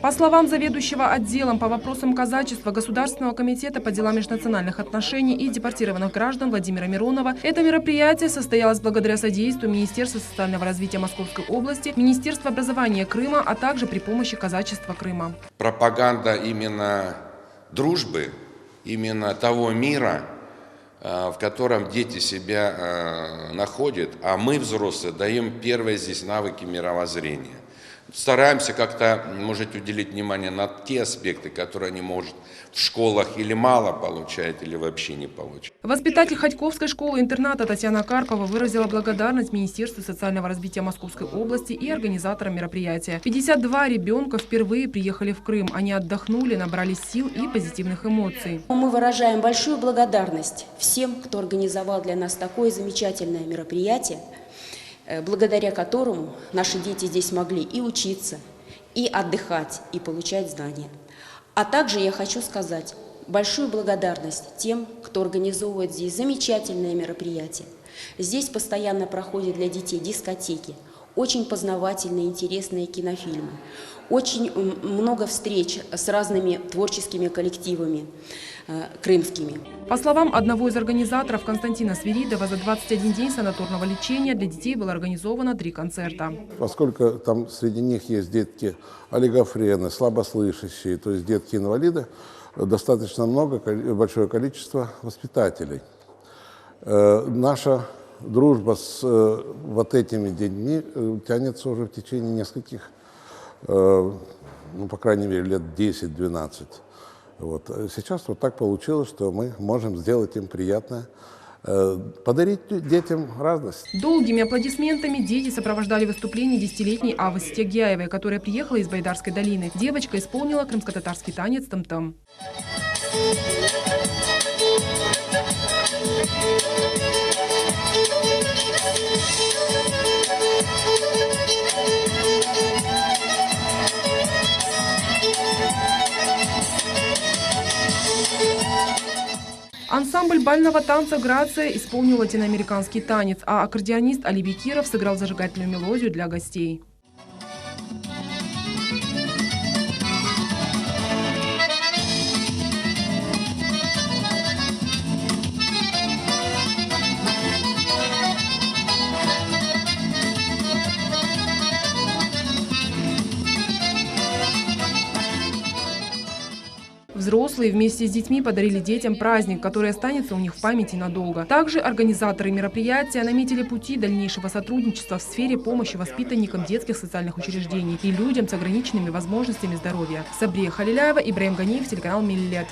По словам заведующего отделом по вопросам казачества Государственного комитета по делам межнациональных отношений и депортированных граждан Владимира Миронова, это мероприятие состоялось благодаря содействию Министерства социального развития Московской области, Министерства образования Крыма, а также при помощи казачества Крыма. Пропаганда именно дружбы, именно того мира, в котором дети себя находят, а мы, взрослые, даем первые здесь навыки мировоззрения. Стараемся как-то, может, уделить внимание на те аспекты, которые они, может, в школах или мало получают, или вообще не получают. Воспитатель Ходьковской школы-интерната Татьяна Карпова выразила благодарность Министерству социального развития Московской области и организаторам мероприятия. 52 ребенка впервые приехали в Крым. Они отдохнули, набрались сил и позитивных эмоций. Мы выражаем большую благодарность всем, кто организовал для нас такое замечательное мероприятие, благодаря которому наши дети здесь могли и учиться, и отдыхать, и получать знания. А также я хочу сказать большую благодарность тем, кто организовывает здесь замечательные мероприятия. Здесь постоянно проходят для детей дискотеки, очень познавательные, интересные кинофильмы, очень много встреч с разными творческими коллективами крымскими. По словам одного из организаторов Константина Свиридова, за 21 день санаторного лечения для детей было организовано 3 концерта. Поскольку там среди них есть детки олигофрены, слабослышащие, то есть детки-инвалиды, достаточно большое количество воспитателей. Наша дружба с вот этими детьми тянется уже в течение нескольких, ну, по крайней мере, лет 10-12. Вот. Сейчас вот так получилось, что мы можем сделать им приятное, подарить детям радость. Долгими аплодисментами дети сопровождали выступление 10-летней Авы Стягяевой, которая приехала из Байдарской долины. Девочка исполнила крымско-татарский танец там-там. Ансамбль бального танца «Грация» исполнил латиноамериканский танец, а аккордеонист Али Бекиров сыграл зажигательную мелодию для гостей. Взрослые вместе с детьми подарили детям праздник, который останется у них в памяти надолго. Также организаторы мероприятия наметили пути дальнейшего сотрудничества в сфере помощи воспитанникам детских социальных учреждений и людям с ограниченными возможностями здоровья. Сабрия Халиляева, Ибраим Ганиев, телеканал Миллет.